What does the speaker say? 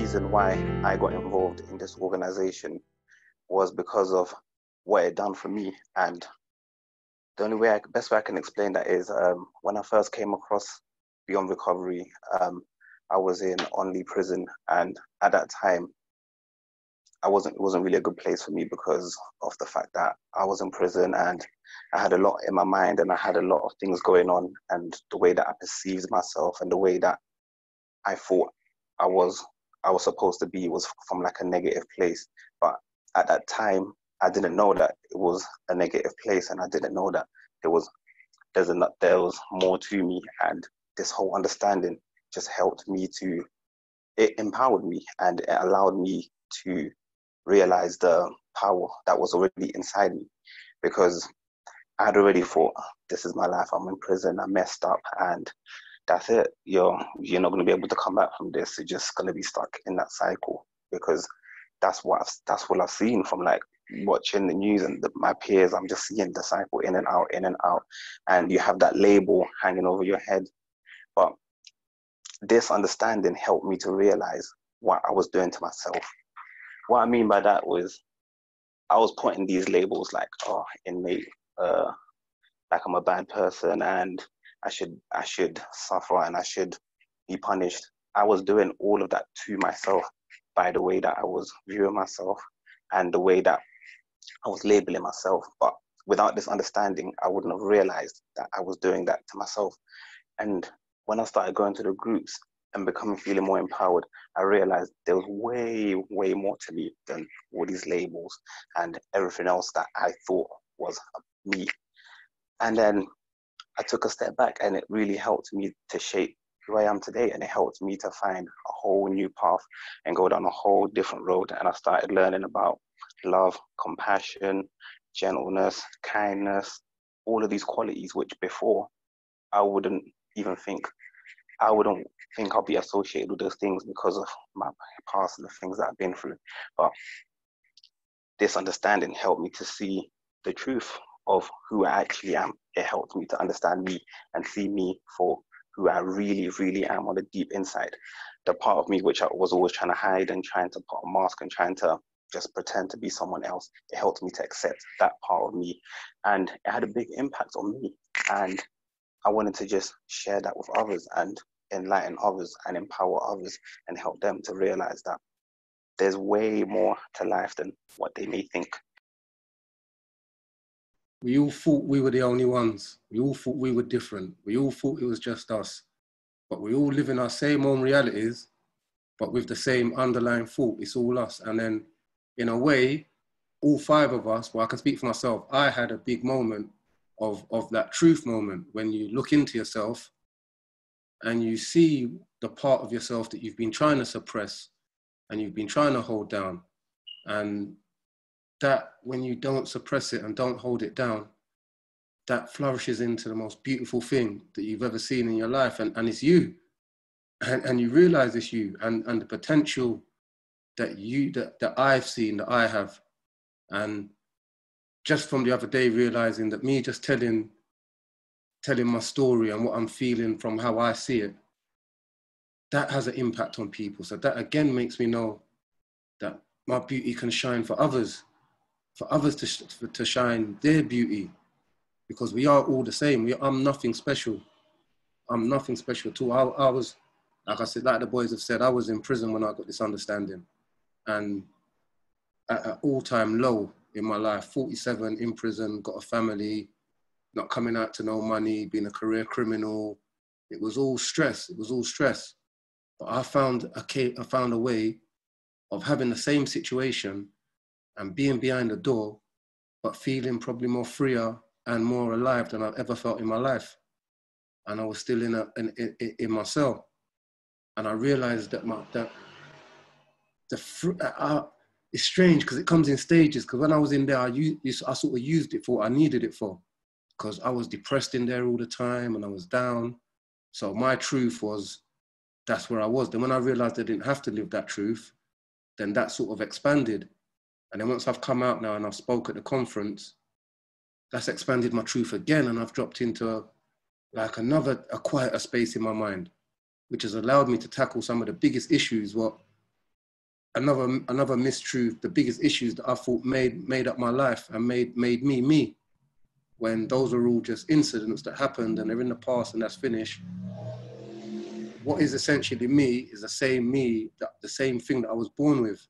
reason why I got involved in this organization was because of what it done for me. And the only way, best way I can explain that is when I first came across Beyond Recovery, I was in Only prison, and at that time, it wasn't really a good place for me because of the fact that I was in prison and I had a lot in my mind and I had a lot of things going on, and the way that I perceived myself and the way that I thought I was supposed to be was from like a negative place. But at that time, I didn't know that it was a negative place, and I didn't know that there was more to me. And this whole understanding just helped me it empowered me, and it allowed me to realize the power that was already inside me, because I had already thought, this is my life, I'm in prison, I messed up, and that's it. You're not going to be able to come back from this. You're just going to be stuck in that cycle, because that's what I've seen from like watching the news and my peers. I'm just seeing the cycle in and out, and you have that label hanging over your head. But this understanding helped me to realize what I was doing to myself. What I mean by that was I was putting these labels like, oh, inmate, like I'm a bad person and I should suffer and I should be punished. I was doing all of that to myself by the way that I was viewing myself and the way that I was labeling myself. But without this understanding, I wouldn't have realized that I was doing that to myself. And when I started going to the groups and feeling more empowered, I realized there was way, way more to me than all these labels and everything else that I thought was me. And then I took a step back, and it really helped me to shape who I am today. And it helped me to find a whole new path and go down a whole different road. And I started learning about love, compassion, gentleness, kindness, all of these qualities, which before I wouldn't think I'll be associated with those things because of my past and the things that I've been through. But this understanding helped me to see the truth of who I actually am. It helped me to understand me and see me for who I really, really am on the deep inside. The part of me which I was always trying to hide and trying to put a mask and trying to just pretend to be someone else. It helped me to accept that part of me, and it had a big impact on me. And I wanted to just share that with others and enlighten others and empower others and help them to realize that there's way more to life than what they may think. We all thought we were the only ones. We all thought we were different. We all thought it was just us. But we all live in our same own realities, but with the same underlying thought. It's all us. And then, in a way, all five of us, well, I can speak for myself, I had a big moment of that truth moment when you look into yourself and you see the part of yourself that you've been trying to suppress and you've been trying to hold down. And that when you don't suppress it and don't hold it down, that flourishes into the most beautiful thing that you've ever seen in your life. And it's you. And you realize it's you and the potential that I've seen, that I have. And just from the other day, realizing that me just telling my story and what I'm feeling from how I see it, that has an impact on people. So that again makes me know that my beauty can shine for others to shine their beauty, because we are all the same. I'm nothing special. I'm nothing special at all. I was, like I said, like the boys have said, I was in prison when I got this understanding, and at an all-time low in my life, 47 in prison, got a family, not coming out to no money, being a career criminal. It was all stress. But I found a way of having the same situation and being behind the door, but feeling probably more freer and more alive than I've ever felt in my life. And I was still in my cell. And I realized that it's strange because it comes in stages. Because when I was in there, I sort of used it for what I needed it for. Because I was depressed in there all the time and I was down. So my truth was, that's where I was. Then when I realized I didn't have to live that truth, then that sort of expanded. And then once I've come out now and I've spoke at the conference, that's expanded my truth again. And I've dropped into a quieter space in my mind, which has allowed me to tackle some of the biggest issues, what another mistruth, the biggest issues that I thought made up my life and made me me, when those are all just incidents that happened and they're in the past and that's finished. What is essentially me is the same me, the same thing that I was born with.